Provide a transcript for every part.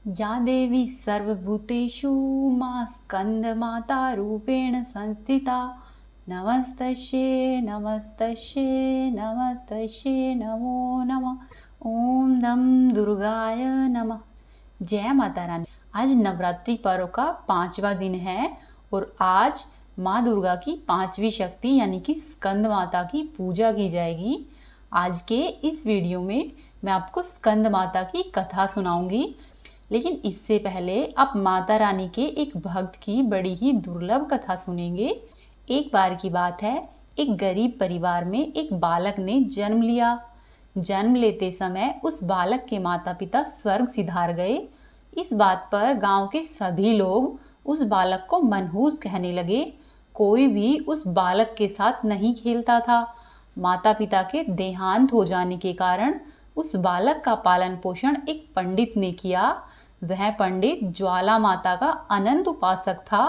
या देवी सर्वभूतेषु मा स्कन्दमाता रूपेण संस्थिता नमस्तस्यै नमस्तस्यै नमस्तस्यै नमो नमः। ओम नम दुर्गाय नमः। जय माता रानी। आज नवरात्रि पर्व का 5वां दिन है और आज माँ दुर्गा की 5वीं शक्ति यानी कि स्कंद माता की पूजा की जाएगी। आज के इस वीडियो में मैं आपको स्कंद माता की कथा सुनाऊंगी, लेकिन इससे पहले आप माता रानी के एक भक्त की बड़ी ही दुर्लभ कथा सुनेंगे। एक बार की बात है, एक गरीब परिवार में एक बालक ने जन्म लिया। जन्म लेते समय उस बालक के माता पिता स्वर्ग सिधार गए। इस बात पर गांव के सभी लोग उस बालक को मनहूस कहने लगे। कोई भी उस बालक के साथ नहीं खेलता था। माता पिता के देहांत हो जाने के कारण उस बालक का पालन पोषण एक पंडित ने किया। वह पंडित ज्वाला माता का अनंत उपासक था।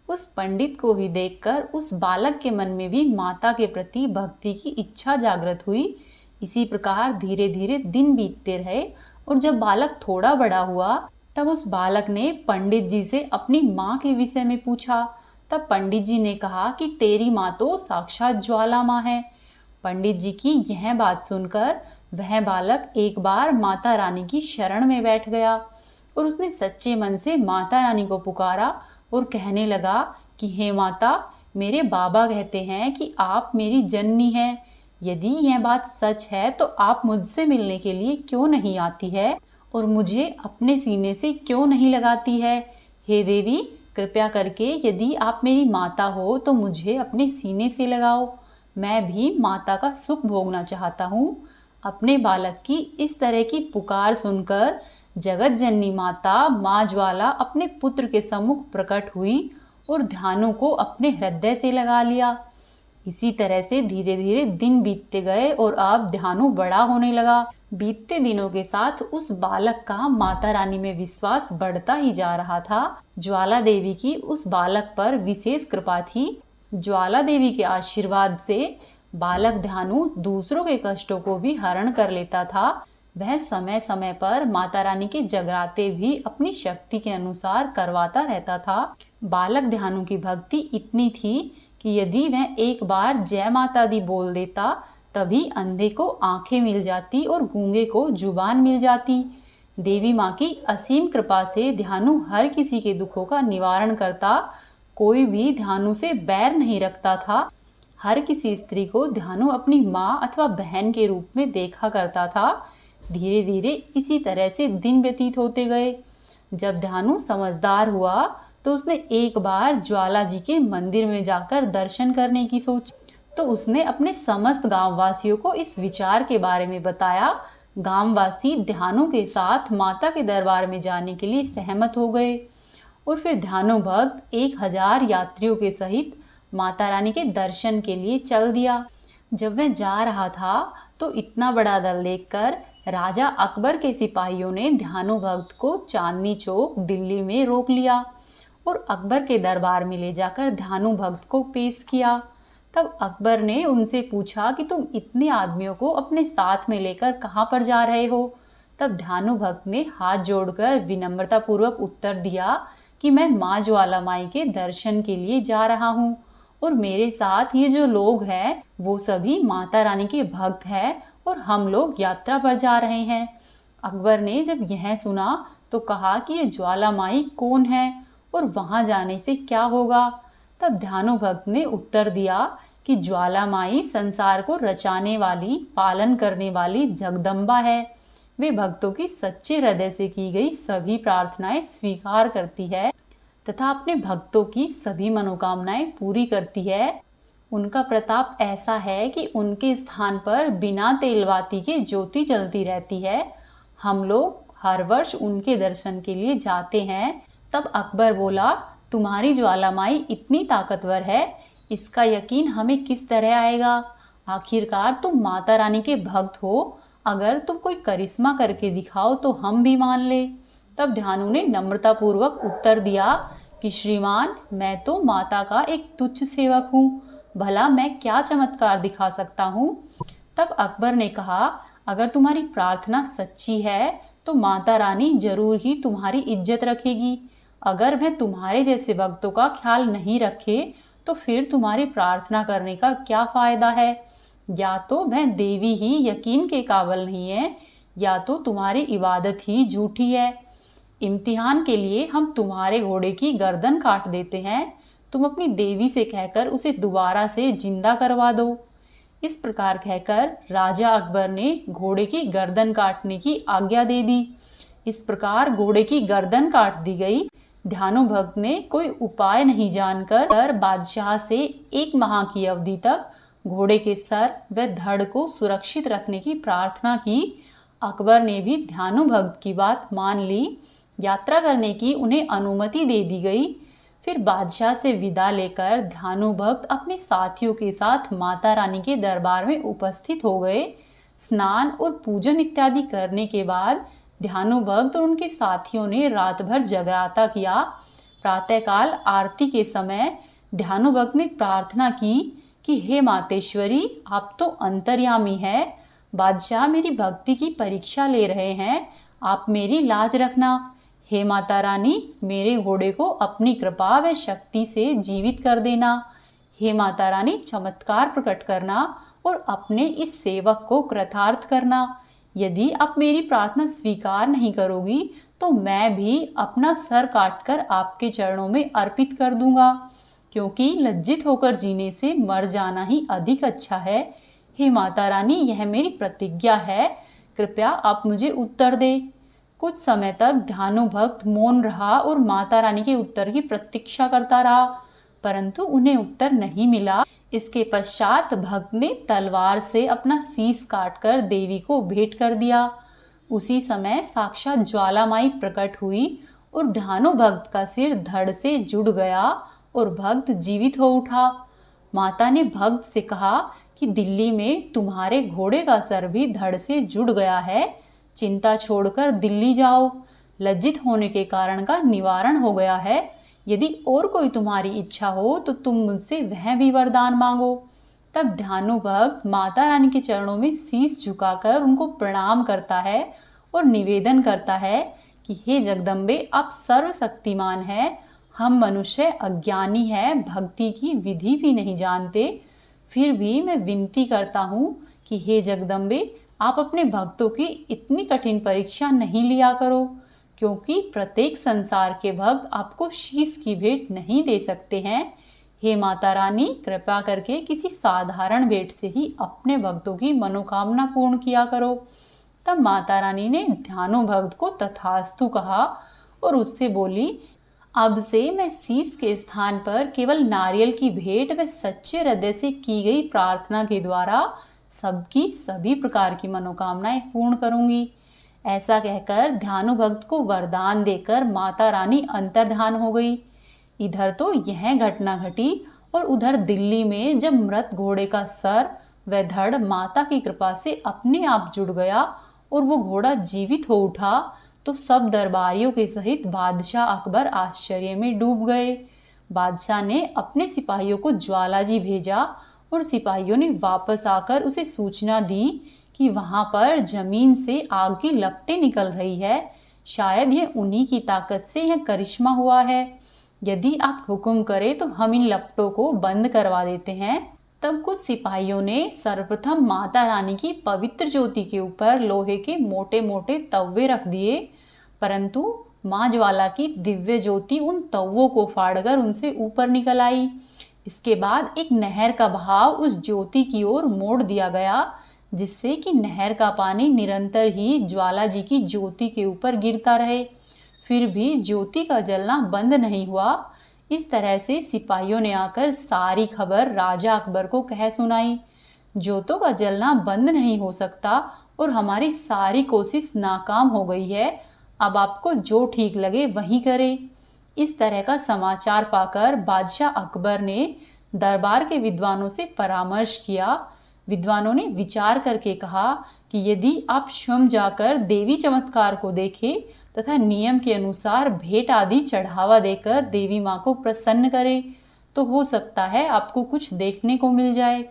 उस पंडित को ही देखकर उस बालक के मन में भी माता के प्रति भक्ति की इच्छा जागृत हुई। इसी प्रकार धीरे धीरे दिन बीतते रहे और जब बालक थोड़ा बड़ा हुआ तब उस बालक ने पंडित जी से अपनी माँ के विषय में पूछा। तब पंडित जी ने कहा कि तेरी माँ तो साक्षात ज्वाला माँ है। पंडित जी की यह बात सुनकर वह बालक एक बार माता रानी की शरण में बैठ गया और उसने सच्चे मन से माता रानी को पुकारा और कहने लगा कि हे माता, मेरे बाबा कहते हैं कि आप मेरी जननी हैं। यदि यह बात सच है तो आप मुझसे मिलने के लिए क्यों नहीं आती है और मुझे अपने सीने से क्यों नहीं लगाती है। हे देवी, कृपया करके यदि आप मेरी माता हो तो मुझे अपने सीने से लगाओ। मैं भी माता का सुख भोगना चाहता हूँ। अपने बालक की इस तरह की पुकार सुनकर जगत जननी माता माँ ज्वाला अपने पुत्र के सम्मुख प्रकट हुई और ध्यानों को अपने हृदय से लगा लिया। इसी तरह से धीरे धीरे दिन बीतते गए और अब ध्यानु बड़ा होने लगा। बीतते दिनों के साथ उस बालक का माता रानी में विश्वास बढ़ता ही जा रहा था। ज्वाला देवी की उस बालक पर विशेष कृपा थी। ज्वाला देवी के आशीर्वाद से बालक ध्यानु दूसरों के कष्टों को भी हरण कर लेता था। वह समय समय पर माता रानी के जगराते भी अपनी शक्ति के अनुसार करवाता रहता था। बालक ध्यानु की भक्ति इतनी थी कि यदि वह एक बार जय माता दी बोल देता तभी अंधे को आंखें मिल जाती और गूंगे को जुबान मिल जाती। देवी माँ की असीम कृपा से ध्यानु हर किसी के दुखों का निवारण करता। कोई भी ध्यानु से बैर नहीं रखता था। हर किसी स्त्री को ध्यानु अपनी माँ अथवा बहन के रूप में देखा करता था। धीरे धीरे इसी तरह से दिन व्यतीत होते गए। जब ध्यानु समझदार हुआ तो उसने एक बार ज्वाला जी के मंदिर में जाकर दर्शन करने की सोची। तो उसने अपने समस्त गांववासियों को इस विचार के बारे में बताया। गांववासी ध्यानु के साथ माता के दरबार में जाने के लिए सहमत हो गए और फिर ध्यानु भक्त 1000 यात्रियों के सहित माता रानी के दर्शन के लिए चल दिया। जब वह जा रहा था तो इतना बड़ा दल देखकर राजा अकबर के सिपाहियों ने ध्यानु भक्त को चांदनी चौक दिल्ली में रोक लिया और अकबर के दरबार में ले जाकर ध्यानु भक्त को पेश किया। तब अकबर ने उनसे पूछा कि तुम इतने आदमियों को अपने साथ में लेकर कहाँ पर जा रहे हो। तब ध्यानु भक्त ने हाथ जोड़कर विनम्रता पूर्वक उत्तर दिया कि मैं माँ ज्वाला माई के दर्शन के लिए जा रहा हूँ और मेरे साथ ये जो लोग हैं वो सभी माता रानी के भक्त हैं और हम लोग यात्रा पर जा रहे हैं। अकबर ने जब यह सुना तो कहा कि ये ज्वाला माई कौन है और वहां जाने से क्या होगा। तब ध्यानु भक्त ने उत्तर दिया कि ज्वाला माई संसार को रचाने वाली, पालन करने वाली जगदम्बा है। वे भक्तों की सच्चे हृदय से की गई सभी प्रार्थनाएं स्वीकार करती है तथा अपने भक्तों की सभी मनोकामनाएं पूरी करती है। उनका प्रताप ऐसा है कि उनके स्थान पर बिना तेलवाती के ज्योति जलती रहती है। हम लोग हर वर्ष उनके दर्शन के लिए जाते हैं। तब अकबर बोला, तुम्हारी ज्वाला माई इतनी ताकतवर है, इसका यकीन हमें किस तरह आएगा। आखिरकार तुम माता रानी के भक्त हो, अगर तुम कोई करिश्मा करके दिखाओ तो हम भी मान ले। तब ध्यानु ने नम्रता पूर्वक उत्तर दिया कि श्रीमान, मैं तो माता का एक तुच्छ सेवक हूँ, भला मैं क्या चमत्कार दिखा सकता हूँ। तब अकबर ने कहा, अगर तुम्हारी प्रार्थना सच्ची है तो माता रानी जरूर ही तुम्हारी इज्जत रखेगी। अगर वह तुम्हारे जैसे भक्तों का ख्याल नहीं रखे तो फिर तुम्हारी प्रार्थना करने का क्या फायदा है। या तो वह देवी ही यकीन के काबिल नहीं है, या तो तुम्हारी इबादत ही झूठी है। इम्तिहान के लिए हम तुम्हारे घोड़े की गर्दन काट देते हैं, तुम अपनी देवी से कहकर उसे दोबारा से जिंदा करवा दो। इस प्रकार कहकर राजा अकबर ने घोड़े की गर्दन काटने की आज्ञा दे दी। इस प्रकार घोड़े की गर्दन काट दी गई। ध्यानु भक्त ने कोई उपाय नहीं जानकर बादशाह से 1 माह की अवधि तक घोड़े के सर व धड़ को सुरक्षित रखने की प्रार्थना की। अकबर ने भी ध्यानु भक्त की बात मान ली। यात्रा करने की उन्हें अनुमति दे दी गई। फिर बादशाह से विदा लेकर ध्यानु भक्त अपने साथियों के साथ माता रानी के दरबार में उपस्थित हो गए। स्नान और पूजन इत्यादि करने के बाद ध्यानु भक्त और उनके साथियों ने रात भर जगराता किया। प्रातःकाल आरती के समय ध्यानु भक्त ने प्रार्थना की कि हे मातेश्वरी, आप तो अंतर्यामी है। बादशाह मेरी भक्ति की परीक्षा ले रहे हैं, आप मेरी लाज रखना। हे माता रानी, मेरे घोड़े को अपनी कृपा व शक्ति से जीवित कर देना। हे माता रानी, चमत्कार प्रकट करना और अपने इस सेवक को कृतार्थ करना। यदि आप मेरी प्रार्थना स्वीकार नहीं करोगी तो मैं भी अपना सर काटकर आपके चरणों में अर्पित कर दूंगा, क्योंकि लज्जित होकर जीने से मर जाना ही अधिक अच्छा है। हे माता रानी, यह मेरी प्रतिज्ञा है, कृपया आप मुझे उत्तर दे। कुछ समय तक ध्यानु भक्त मौन रहा और माता रानी के उत्तर की प्रतीक्षा करता रहा, परंतु उन्हें उत्तर नहीं मिला। इसके पश्चात भक्त ने तलवार से अपना शीश काटकर देवी को भेंट कर दिया। उसी समय साक्षात ज्वालामाई प्रकट हुई और ध्यानु भक्त का सिर धड़ से जुड़ गया और भक्त जीवित हो उठा। माता ने भक्त से कहा कि दिल्ली में तुम्हारे घोड़े का सर भी धड़ से जुड़ गया है, चिंता छोड़कर दिल्ली जाओ। लज्जित होने के कारण का निवारण हो गया है। यदि और कोई तुम्हारी इच्छा हो तो तुम मुझसे वह भी वरदान मांगो। तब ध्यानु भक्त माता रानी के चरणों में शीश झुकाकर उनको प्रणाम करता है और निवेदन करता है कि हे जगदम्बे, आप सर्वशक्तिमान है। हम मनुष्य अज्ञानी हैं, भक्ति की विधि भी नहीं जानते। फिर भी मैं विनती करता हूँ कि हे जगदम्बे, आप अपने भक्तों की इतनी कठिन परीक्षा नहीं लिया करो, क्योंकि प्रत्येक संसार के भक्त आपको शीश की भेंट नहीं दे सकते हैं। हे माता रानी, कृपा करके किसी साधारण भेंट से ही अपने भक्तों की मनोकामना पूर्ण किया करो। तब माता रानी ने ध्यानु भक्त को तथास्तु कहा और उससे बोली, अब से मैं शीश के स्थान पर केवल नारियल की भेंट व सच्चे हृदय से की गई प्रार्थना के द्वारा सबकी सभी प्रकार की मनोकामनाएं पूर्ण करूंगी। ऐसा कहकर ध्यानु भक्त को वरदान देकर माता रानी अंतर्धान हो गई। इधर तो यह घटना घटी और उधर दिल्ली में जब मृत घोड़े का सर व धड़ माता की कृपा से अपने आप जुड़ गया और वो घोड़ा जीवित हो उठा, तो सब दरबारियों के सहित बादशाह अकबर आश्चर्य में डूब गए। बादशाह ने अपने सिपाहियों को ज्वालाजी भेजा और सिपाहियों ने वापस आकर उसे सूचना दी कि वहां पर जमीन से आग की लपटें निकल रही है। शायद यह उन्हीं की ताकत से यह करिश्मा हुआ है। यदि आप हुक्म करें तो हम इन लपटों को बंद करवा देते हैं। तब कुछ सिपाहियों ने सर्वप्रथम माता रानी की पवित्र ज्योति के ऊपर लोहे के मोटे मोटे तवे रख दिए, परंतु माँ ज्वाला की दिव्य ज्योति उन तवों को फाड़कर उनसे ऊपर निकल आई। इसके बाद एक नहर का बहाव उस ज्योति की ओर मोड़ दिया गया, जिससे कि नहर का पानी निरंतर ही ज्वाला जी की ज्योति के ऊपर गिरता रहे। फिर भी ज्योति का जलना बंद नहीं हुआ। इस तरह से सिपाहियों ने आकर सारी खबर राजा अकबर को कह सुनाई। ज्योतों का जलना बंद नहीं हो सकता और हमारी सारी कोशिश नाकाम हो गई है। अब आपको जो ठीक लगे वही करें। इस तरह का समाचार पाकर बादशाह अकबर ने दरबार के विद्वानों से परामर्श किया। विद्वानों ने विचार करके कहा कि यदि आप स्वयं जाकर देवी चमत्कार को देखें तथा नियम के अनुसार भेंट आदि चढ़ावा देकर देवी माँ को प्रसन्न करें, तो हो सकता है आपको कुछ देखने को मिल जाए।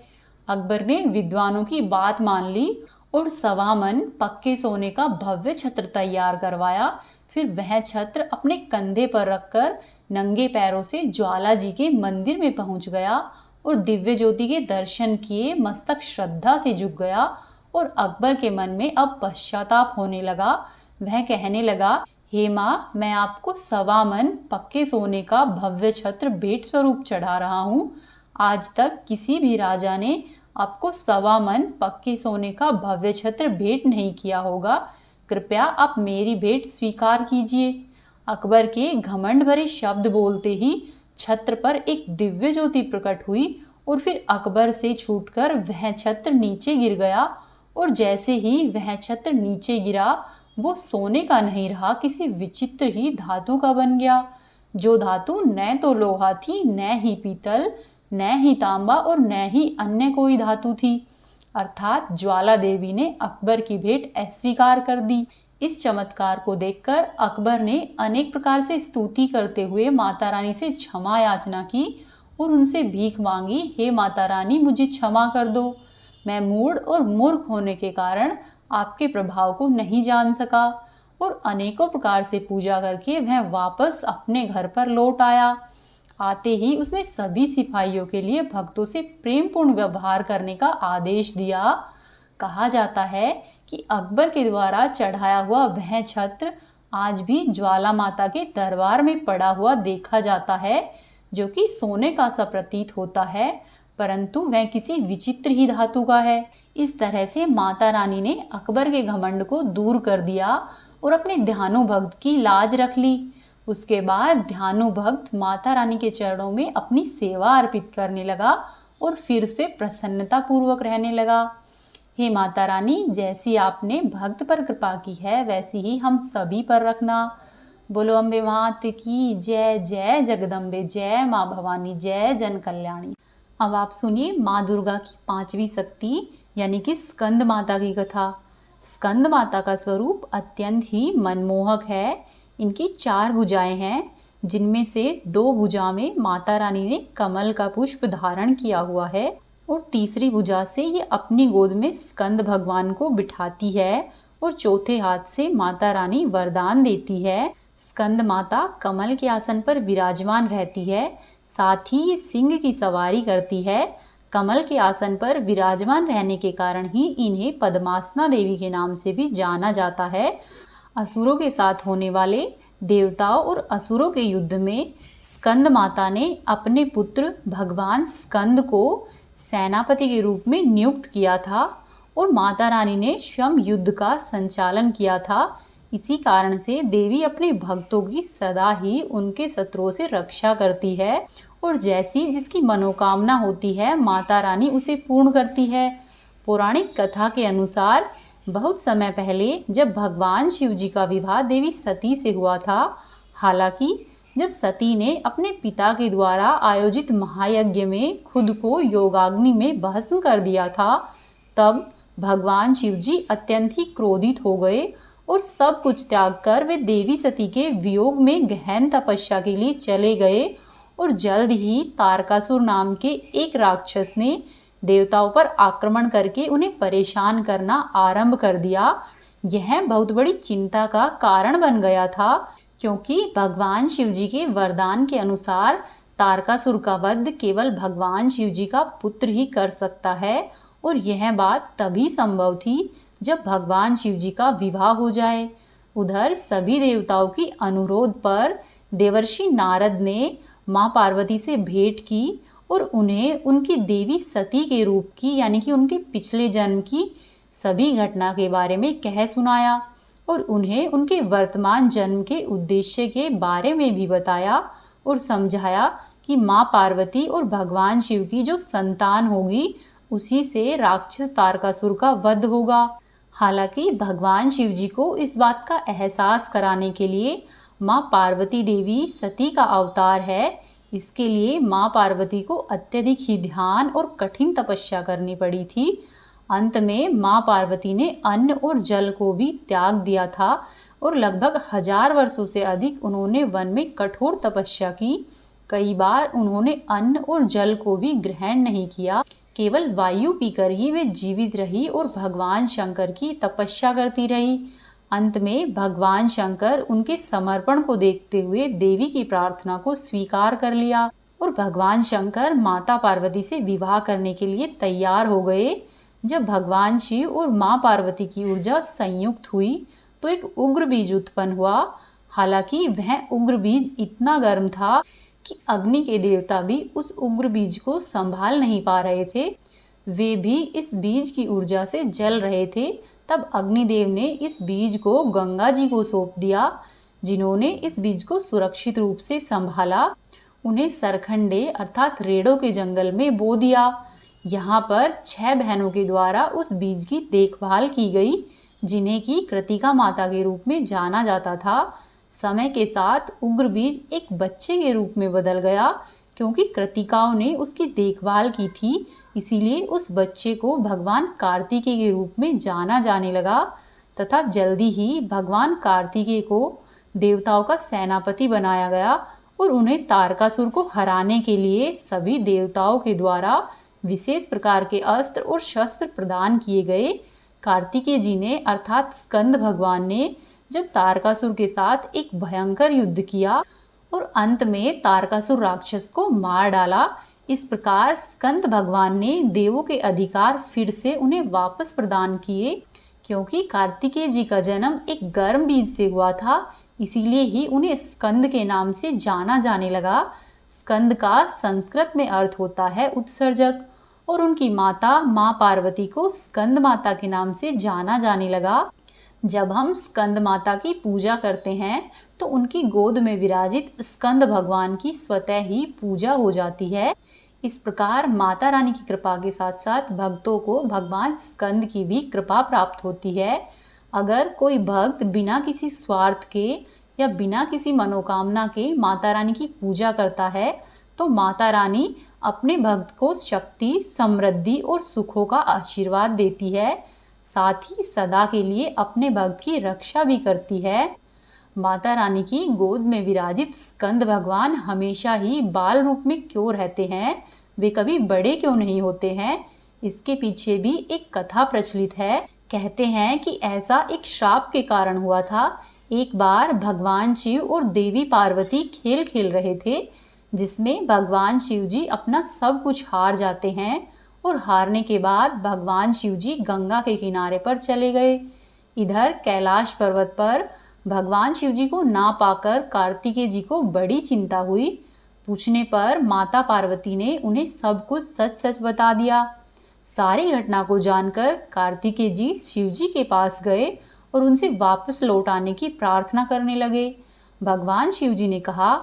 अकबर ने विद्वानों की बात मान ली और 1.25 मन पक्के सोने का भव्य छत्र तैयार करवाया। फिर वह छत्र अपने कंधे पर रखकर नंगे पैरों से ज्वाला जी के मंदिर में पहुंच गया और दिव्य ज्योति के दर्शन किए मस्तक श्रद्धा से झुक गया। और अकबर के मन में अब पश्चाताप होने लगा। वह कहने लगा, हे माँ, मैं आपको 1.25 मन पक्के सोने का भव्य छत्र भेंट स्वरूप चढ़ा रहा हूँ। आज तक किसी भी राजा ने आपको 1.25 मन पक्के सोने का भव्य छत्र भेंट नहीं किया होगा। कृपया आप मेरी भेंट स्वीकार कीजिए। अकबर के घमंड भरे शब्द बोलते ही छत्र पर एक दिव्य ज्योति प्रकट हुई और फिर अकबर से छूटकर वह छत्र नीचे गिर गया। और जैसे ही वह छत्र नीचे गिरा, वो सोने का नहीं रहा, किसी विचित्र ही धातु का बन गया, जो धातु न तो लोहा थी, न ही पीतल, न ही तांबा और न ही अन्य कोई धातु थी। अर्थात ज्वाला देवी ने अकबर की भेंट अस्वीकार कर दी। इस चमत्कार को देखकर अकबर ने अनेक प्रकार से स्तुति करते हुए माता रानी से क्षमा याचना की और उनसे भीख मांगी, हे माता रानी, मुझे क्षमा कर दो। मैं मूढ़ और मूर्ख होने के कारण आपके प्रभाव को नहीं जान सका। और अनेकों प्रकार से पूजा करके वह वापस अपने घर पर लौट आया। आते ही उसने सभी सिपाहियों के लिए भक्तों से प्रेमपूर्ण व्यवहार करने का आदेश दिया। कहा जाता है कि अकबर के द्वारा चढ़ाया हुआ वह छत्र आज भी ज्वाला माता के दरबार में पड़ा हुआ देखा जाता है, जो कि सोने का सा प्रतीत होता है, परंतु वह किसी विचित्र ही धातु का है। इस तरह से माता रानी ने अकबर के घमंड को दूर कर दिया और अपने ध्यानु भक्त की लाज रख ली। उसके बाद ध्यानु भक्त माता रानी के चरणों में अपनी सेवा अर्पित करने लगा और फिर से प्रसन्नता पूर्वक रहने लगा। हे माता रानी, जैसी आपने भक्त पर कृपा की है, वैसी ही हम सभी पर रखना। बोलो अम्बे मात की जय। जय जगदम्बे, जय माँ भवानी, जय जन कल्याणी। अब आप सुनिए माँ दुर्गा की 5वीं शक्ति यानी कि स्कंद माता की कथा। स्कंद माता का स्वरूप अत्यंत ही मनमोहक है। इनकी 4 भुजाएं हैं, जिनमें से 2 भुजा में माता रानी ने कमल का पुष्प धारण किया हुआ है और तीसरी भुजा से ये अपनी गोद में स्कंद भगवान को बिठाती है और चौथे हाथ से माता रानी वरदान देती है। स्कंद माता कमल के आसन पर विराजमान रहती है, साथ ही ये सिंह की सवारी करती है। कमल के आसन पर विराजमान रहने के कारण ही इन्हें पद्मासना देवी के नाम से भी जाना जाता है। असुरों के साथ होने वाले देवताओं और असुरों के युद्ध में स्कंद माता ने अपने पुत्र भगवान स्कंद को सेनापति के रूप में नियुक्त किया था और माता रानी ने स्वयं युद्ध का संचालन किया था। इसी कारण से देवी अपने भक्तों की सदा ही उनके शत्रुओं से रक्षा करती है और जैसी जिसकी मनोकामना होती है, माता रानी उसे पूर्ण करती है। पौराणिक कथा के अनुसार बहुत समय पहले जब भगवान शिव जी का विवाह देवी सती से हुआ था, हालांकि जब सती ने अपने पिता के द्वारा आयोजित महायज्ञ में खुद को योगाग्नि में भस्म कर दिया था, तब भगवान शिव जी अत्यंत ही क्रोधित हो गए और सब कुछ त्याग कर वे देवी सती के वियोग में गहन तपस्या के लिए चले गए। और जल्द ही तारकासुर नाम के एक राक्षस ने देवताओं पर आक्रमण करके उन्हें परेशान करना आरंभ कर दिया। यह बहुत बड़ी चिंता का कारण बन गया था, क्योंकि भगवान शिव जी के वरदान के अनुसार तारकासुर का वध केवल भगवान शिव जी का पुत्र ही कर सकता है और यह बात तभी संभव थी जब भगवान शिव जी का विवाह हो जाए। उधर सभी देवताओं की अनुरोध पर देवर्षि नारद ने माँ पार्वती से भेंट की और उन्हें उनकी देवी सती के रूप की यानी कि उनके पिछले जन्म की सभी घटना के बारे में कह सुनाया और उन्हें उनके वर्तमान जन्म के उद्देश्य के बारे में भी बताया और समझाया कि माँ पार्वती और भगवान शिव की जो संतान होगी उसी से राक्षस तारकासुर का वध होगा। हालांकि भगवान शिव जी को इस बात का एहसास कराने के लिए माँ पार्वती देवी सती का अवतार है। इसके लिए माँ पार्वती को अत्यधिक ही ध्यान और कठिन तपस्या करनी पड़ी थी। अंत में माँ पार्वती ने अन्न और जल को भी त्याग दिया था और लगभग 1000 वर्षों से अधिक उन्होंने वन में कठोर तपस्या की। कई बार उन्होंने अन्न और जल को भी ग्रहण नहीं किया, केवल वायु पीकर ही वे जीवित रही और भगवान शंकर की तपस्या करती रही। अंत में भगवान शंकर उनके समर्पण को देखते हुए देवी की प्रार्थना को स्वीकार कर लिया और भगवान शंकर माता पार्वती से विवाह करने के लिए तैयार हो गए। जब भगवान शिव और मां पार्वती की ऊर्जा संयुक्त हुई तो एक उग्र बीज उत्पन्न हुआ। हालांकि वह उग्र बीज इतना गर्म था कि अग्नि के देवता भी उस उग्र बीज को संभाल नहीं पा रहे थे। वे भी इस बीज की ऊर्जा से जल रहे थे। तब अग्निदेव ने इस बीज को गंगा जी को सौंप दिया, जिन्होंने इस बीज को सुरक्षित रूप से संभाला। उन्हें सरखंडे अर्थात रेड़ों के जंगल में बो दिया। यहाँ पर 6 बहनों के द्वारा उस बीज की देखभाल की गई, जिन्हें की कृतिका माता के रूप में जाना जाता था। समय के साथ उग्र बीज एक बच्चे के रूप में बदल गया, क्योंकि कृतिकाओं ने उसकी देखभाल की थी। इसीलिए उस बच्चे को भगवान कार्तिकेय के रूप में जाना जाने लगा तथा जल्दी ही भगवान कार्तिकेय को देवताओं का सेनापति बनाया गया और उन्हें तारकासुर को हराने के लिए सभी देवताओं के द्वारा विशेष प्रकार के अस्त्र और शस्त्र प्रदान किए गए। कार्तिकेय जी ने अर्थात स्कंद भगवान ने जब तारकासुर के साथ एक भयंकर युद्ध किया और अंत में तारकासुर राक्षस को मार डाला। इस प्रकार स्कंद भगवान ने देवों के अधिकार फिर से उन्हें वापस प्रदान किए। क्योंकि कार्तिकेय जी का जन्म एक गर्म बीज से हुआ था, इसीलिए ही उन्हें स्कंद के नाम से जाना जाने लगा। स्कंद का संस्कृत में अर्थ होता है उत्सर्जक और उनकी माता मां पार्वती को स्कंद माता के नाम से जाना जाने लगा। जब हम स्कंद माता की पूजा करते हैं तो उनकी गोद में विराजित स्कंद भगवान की स्वतः ही पूजा हो जाती है। इस प्रकार माता रानी की कृपा के साथ साथ भक्तों को भगवान स्कंद की भी कृपा प्राप्त होती है। अगर कोई भक्त बिना किसी स्वार्थ के या बिना किसी मनोकामना के माता रानी की पूजा करता है तो माता रानी अपने भक्त को शक्ति, समृद्धि और सुखों का आशीर्वाद देती है। साथ ही सदा के लिए अपने भक्त की रक्षा भी करती है। माता रानी की गोद में विराजित स्कंद भगवान हमेशा ही बाल रूप में क्यों रहते हैं, वे कभी बड़े क्यों नहीं होते हैं? इसके पीछे भी एक कथा प्रचलित है। कहते हैं कि ऐसा एक श्राप के कारण हुआ था। एक बार भगवान शिव और देवी पार्वती खेल खेल रहे थे, जिसमें भगवान शिव जी अपना सब कुछ हार जाते हैं और हारने के बाद भगवान शिव जी गंगा के किनारे पर चले गए। इधर कैलाश पर्वत पर भगवान शिव जी को ना पाकर कार्तिकेय जी को बड़ी चिंता हुई। पूछने पर माता पार्वती ने उन्हें सब कुछ सच सच बता दिया। सारी घटना को जानकर कार्तिकेय जी शिव जी के पास गए और उनसे वापस लौट आने की प्रार्थना करने लगे। भगवान शिव जी ने कहा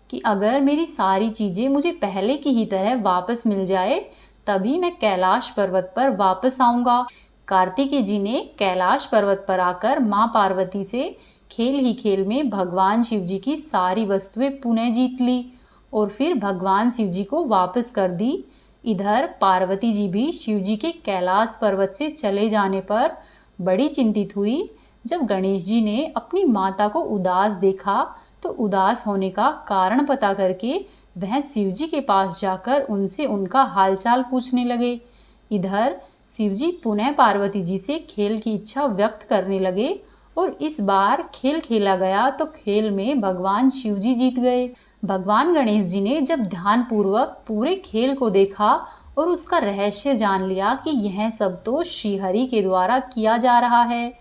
कि अगर मेरी सारी चीजें मुझे पहले की ही तरह वापस मिल जाए तभी मैं कैलाश पर्वत पर वापस आऊंगा। कार्तिकेय जी ने कैलाश पर्वत पर आकर मां पार्वती से खेल ही खेल में भगवान शिव जी की सारी वस्तुएं पुनः जीत ली और फिर भगवान शिव जी को वापस कर दी। इधर पार्वती जी भी शिव जी के कैलाश पर्वत से चले जाने पर बड़ी चिंतित हुई। जब गणेश जी ने अपनी माता को उदास देखा तो उदास होने का कारण पता करके वह शिव जी के पास जाकर उनसे उनका हालचाल पूछने लगे। इधर शिव जी पुनः पार्वती जी से खेल की इच्छा व्यक्त करने लगे और इस बार खेल खेला गया तो खेल में भगवान शिव जी जीत गए। भगवान गणेश जी ने जब ध्यान पूर्वक पूरे खेल को देखा और उसका रहस्य जान लिया कि यह सब तो श्रीहरि के द्वारा किया जा रहा है,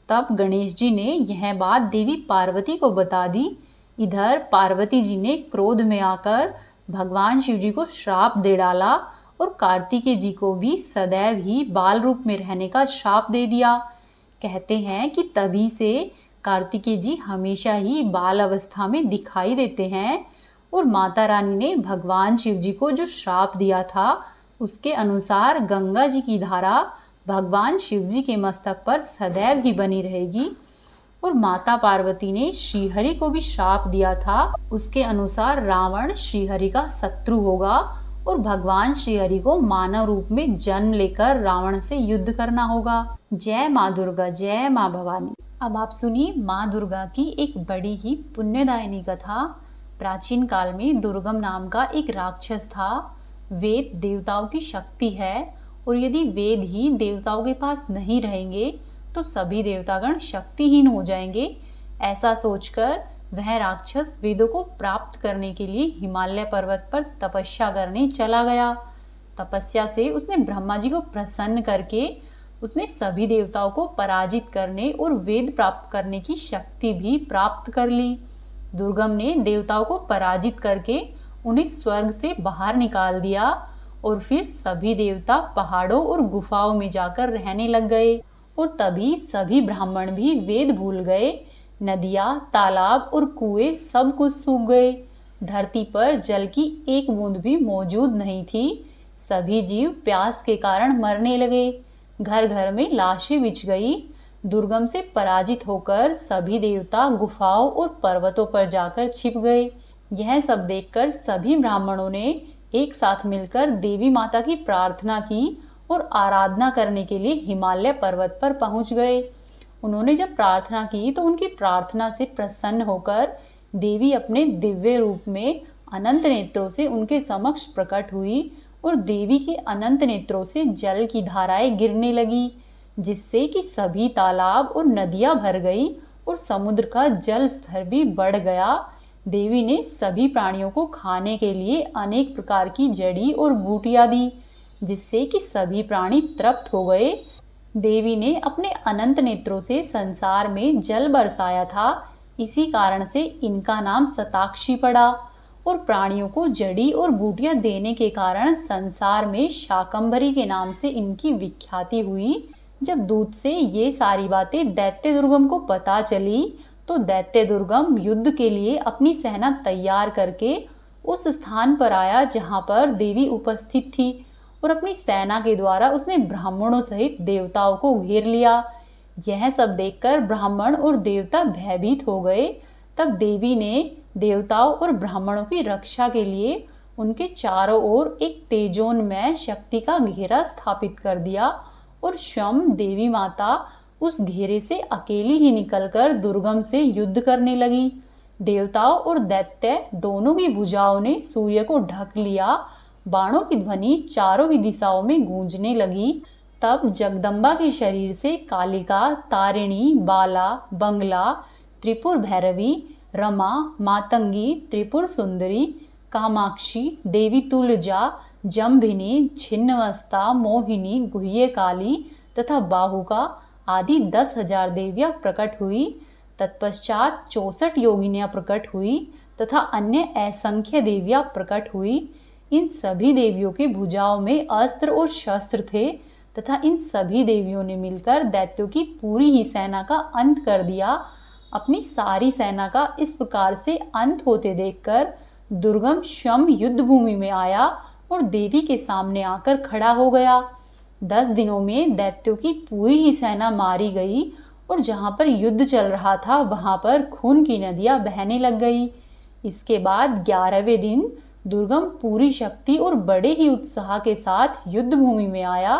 तब गणेश जी ने यह बात देवी पार्वती को बता दी। इधर पार्वती जी ने क्रोध में आकर भगवान शिव जी को श्राप दे डाला और कार्तिकेय जी को भी सदैव ही बाल रूप में रहने का श्राप दे दिया। कहते हैं कि तभी से कार्तिकेय जी हमेशा ही बाल अवस्था में दिखाई देते हैं और माता रानी ने भगवान शिव जी को जो श्राप दिया था उसके अनुसार गंगा जी की धारा भगवान शिव जी के मस्तक पर सदैव ही बनी रहेगी। और माता पार्वती ने श्रीहरि को भी श्राप दिया था, उसके अनुसार रावण श्रीहरि का शत्रु होगा और भगवान श्रीहरि को मानव रूप में जन्म लेकर रावण से युद्ध करना होगा। जय माँ दुर्गा, जय माँ भवानी। अब आप सुनिए माँ दुर्गा की एक बड़ी ही पुण्यदायिनी कथा। प्राचीन काल में दुर्गम नाम का एक राक्षस था। वेद देवताओं की शक्ति है और यदि वेद ही देवताओं के पास नहीं रहेंगे तो सभी देवतागण शक्तिहीन हो जाएंगे। ऐसा सोचकर वह राक्षस वेदों को प्राप्त करने के लिए हिमालय पर्वत पर तपस्या करने चला गया। तपस्या से उसने ब्रह्मा जी को प्रसन्न करके उसने सभी देवताओं को पराजित करने और वेद प्राप्त करने की शक्ति भी प्राप्त कर ली। दुर्गम ने देवताओं को पराजित करके उन्हें स्वर्ग से बाहर निकाल दिया और फिर सभी देवता पहाड़ों और गुफाओं में जाकर रहने लग गए और तभी सभी ब्राह्मण भी वेद भूल गए। नदियाँ, तालाब और कुएं सब कुछ सूख गए। धरती पर जल की एक बूंद भी मौजूद नहीं थी। सभी जीव प्यास के कारण मरने लगे। घर घर में लाशें बिछ गई। दुर्गम से पराजित होकर सभी देवता गुफाओं और पर्वतों पर जाकर छिप गए। यह सब देखकर सभी ब्राह्मणों ने एक साथ मिलकर देवी माता की प्रार्थना की और आराधना करने के लिए हिमालय पर्वत पर पहुंच गए। उन्होंने जब प्रार्थना की तो उनकी प्रार्थना से प्रसन्न होकर देवी अपने दिव्य रूप में अनंत नेत्रों से उनके समक्ष प्रकट हुई और देवी के अनंत नेत्रों से जल की धाराएं गिरने लगी, जिससे कि सभी तालाब और नदियां भर गई और समुद्र का जल स्तर भी बढ़ गया। देवी ने सभी प्राणियों को खाने के लिए अनेक प्रकार की जड़ी और बूटियां दी, जिससे कि सभी प्राणी तृप्त हो गए। देवी ने अपने अनंत नेत्रों से संसार में जल बरसाया था, इसी कारण से इनका नाम शताक्षी पड़ा और प्राणियों को जड़ी और बूटियां देने के कारण संसार में शाकंभरी के नाम से इनकी विख्याति हुई। जब दूत से ये सारी बातें दैत्य दुर्गम को पता चली तो दैत्य दुर्गम युद्ध के लिए अपनी सेना तैयार करके उस स्थान पर आया जहां पर देवी उपस्थित थी और अपनी सेना के द्वारा उसने ब्राह्मणों सहित देवताओं को घेर लिया। यह सब देखकर ब्राह्मण और देवता भयभीत हो गए। तब देवी ने देवताओं और ब्राह्मणों की रक्षा के लिए उनके चारों ओर एक तेजोन्मय शक्ति का घेरा स्थापित कर दिया और स्वयं देवी माता उस घेरे से अकेली ही निकलकर दुर्गम से युद्ध करने लगी। देवताओं और दैत्य दोनों की भुजाओं ने सूर्य को ढक लिया। बाणों की ध्वनि चारों ही दिशाओं में गूंजने लगी। तब जगदम्बा के शरीर से कालिका, तारिणी, बाला, बंगला, त्रिपुर भैरवी, रमा, मातंगी, त्रिपुर सुंदरी, कामाक्षी, देवी तुलजा, जम्भिनी, छिन्नमस्ता, मोहिनी, गुह्य काली तथा बाहुका आदि 10,000 देवियां प्रकट हुई। तत्पश्चात 64 योगिनियां प्रकट हुई तथा अन्य असंख्य देवियां प्रकट हुई। इन सभी देवियों के भुजाओं में अस्त्र और शस्त्र थे तथा इन सभी देवियों ने मिलकर दैत्यों की पूरी ही सेना का अंत कर दिया। अपनी सारी सेना का इस प्रकार से अंत होते देखकर दुर्गम स्वयं युद्ध भूमि में आया और देवी के सामने आकर खड़ा हो गया। 10 दिनों में दैत्यों की पूरी ही सेना मारी गई और जहां पर युद्ध चल रहा था वहां पर खून की नदियां बहने लग गई। इसके बाद 11वें दिन दुर्गम पूरी शक्ति और बड़े ही उत्साह के साथ युद्ध भूमि में आया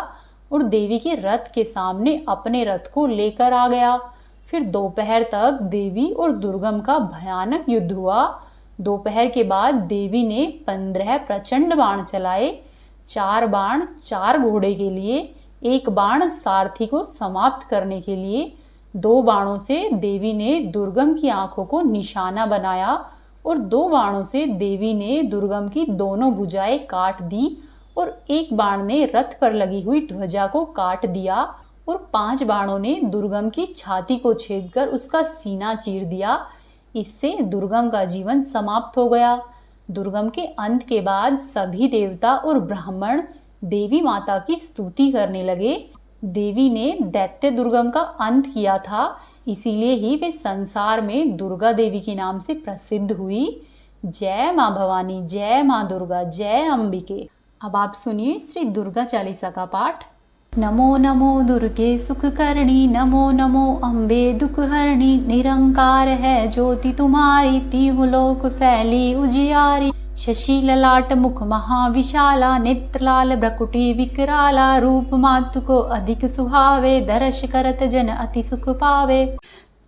और देवी के रथ के सामने अपने रथ को लेकर आ गया। फिर दोपहर तक देवी और दुर्गम का भयानक युद्ध हुआ। दोपहर के बाद देवी ने 15 प्रचंड बाण चलाए। 4 बाण 4 घोड़े के लिए, 1 बाण सारथी को समाप्त करने के लिए। 2 बाणों से देवी ने दुर्गम की आंखों को निशाना बनाया और 2 बाणों से देवी ने दुर्गम की दोनों भुजाएं काट दी और 1 बाण ने रथ पर लगी हुई ध्वजा को काट दिया और 5 बाणों ने दुर्गम की छाती को छेदकर उसका सीना चीर दिया। इससे दुर्गम का जीवन समाप्त हो गया। दुर्गम के अंत के बाद सभी देवता और ब्राह्मण देवी माता की स्तुति करने लगे। देवी ने दैत्य दुर्गम का अंत किया था, इसीलिए ही वे संसार में दुर्गा देवी के नाम से प्रसिद्ध हुई। जय माँ भवानी, जय माँ दुर्गा, जय अंबिके। अब आप सुनिए श्री दुर्गा चालीसा का पाठ। नमो नमो दुर्गे सुखकरणी, नमो नमो अम्बे दुखहरणी। निरंकार है ज्योति तुम्हारी, तीहु लोक फैली उजियारी। शशि ललाट मुख महाविशाला, नेत्रलाल भ्रकुटी विकराला। रूप मातु को अधिक सुहावे, दर्श करत जन अति सुख पावे।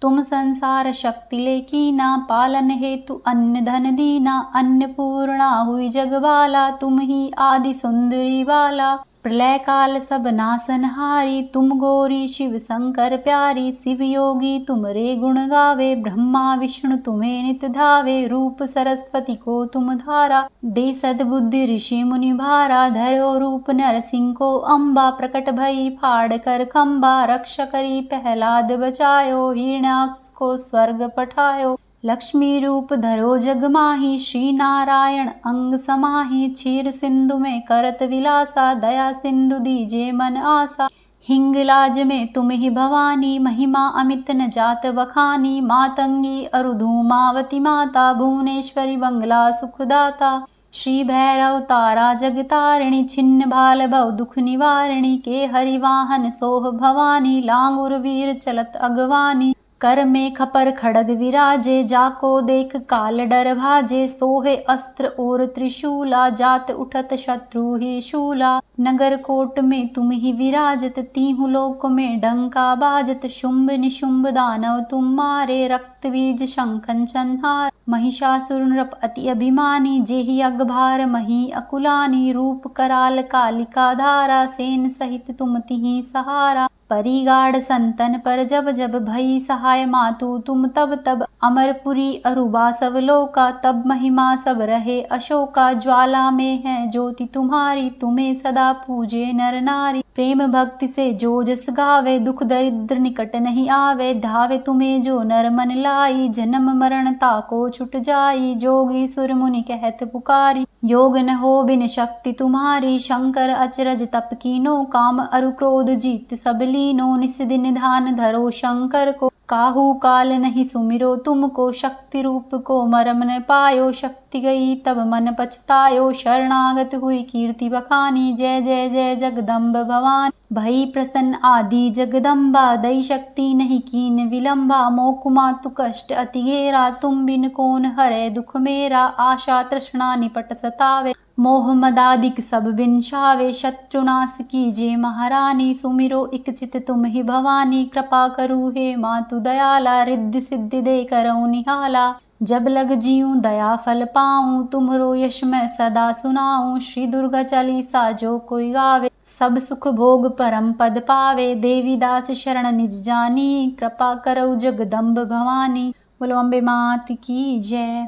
तुम संसार शक्ति लेकीना, पालन हेतु अन्न धन दीना। अन्नपूर्णा हुई जगबाला, तुम ही आदि सुंदरी बाला। प्रलय काल सब नासनहारी, तुम गौरी शिव शंकर प्यारी। शिव योगी तुम रे गुण गावे, ब्रह्मा विष्णु तुम्हें नित धावे। रूप सरस्वती को तुम धारा, दे सद्बुद्धि ऋषि मुनि भारा। धरो रूप नरसिंह को अम्बा, प्रकट भई फाड़ कर खम्बा। रक्षा करी प्रहलाद बचायो, हिरण्याक्ष को स्वर्ग पठायो। लक्ष्मी रूप धरो जग माही, श्री नारायण अंग समाही। क्षीर सिंधु में करत विलासा, दया सिंधु दीजे मन आसा। हिंगलाज में तुम ही भवानी, महिमा अमित न जात बखानी। मातंगी अरु धूमावती माता, भुवनेश्वरी बंगला सुखदाता। श्री भैरव तारा जगतारिणी, छिन्न भाल भव दुख निवारिणी। के हरिवाहन सोह भवानी, लांगुर वीर चलत अगवानी। कर में खपर खड़ग विराजे, जाको देख काल डर भाजे। सोहे अस्त्र और त्रिशूला, जात उठत शत्रु ही शूला। नगर कोट में तुम ही विराजत, तीहु लोक में डंका बाजत। शुंभ निशुंभ दानव तुम मारे, रक्त बीज शंखन संहार। महिषासुर नृप अति अभिमानी, जेहि अगभार मही अकुलानी। रूप कराल कालिका धारा, सेन सहित तुम तिहि सहारा। परिगाढ़ संतन पर जब जब, भई सहाय मातु तुम तब तब। अमरपुरी अरुबा सब लोका, तब महिमा सब रहे अशोका। ज्वाला में है ज्योति तुम्हारी, तुम्हें सदा पूजे नर नारी। प्रेम भक्ति से जो जस गावे, दुख दरिद्र निकट नहीं आवे। धावे तुम्हें जो नर मन लाई, जन्म मरण ताको छुट जाई। जोगी सुर मुनि कहत पुकारी, योग न हो बिन शक्ति तुम्हारी। शंकर अचरज तप कीनो, काम अरु क्रोध जीत सब लीनो। निस दिन ध्यान धरो शंकर को, काहू काल नहीं सुमिरो तुमको। शक्ति रूप को मरम न पायो, शक्ति गई तब मन पछतायो। शरणागत हुई कीर्ति बखानी, जय जय जय जगदम्ब भवानी। भई प्रसन्न आदि जगदम्बा, दई शक्ति नहीं कीन विलंबा। मोकु मातु कष्ट अति घेरा, तुम बिन कौन हरे दुख मेरा। आशा तृष्णा निपट सतावे, मोह मदादिक सब बिनशावे। शत्रुनाश कीजे महारानी, सुमिरो इक चित तुम ही भवानी। कृपा करु हे मातु दयाला, रिद्धि सिद्धि दे करऊँ निहाला। जब लग जीऊँ दया फल पाऊँ, तुम्हरो यश मैं सदा सुनाऊँ। श्री दुर्गा चालीसा जो कोई गावे, सब सुख भोग परम पद पावे। देवी दास शरण निज जानी, कृपा करऊ जगदम्ब भवानी। बोलो अम्बे मात की जय।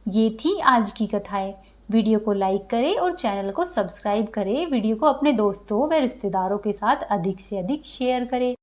ये थी आज की कथाएं। वीडियो को लाइक करें और चैनल को सब्सक्राइब करें। वीडियो को अपने दोस्तों व रिश्तेदारों के साथ अधिक से अधिक शेयर करें।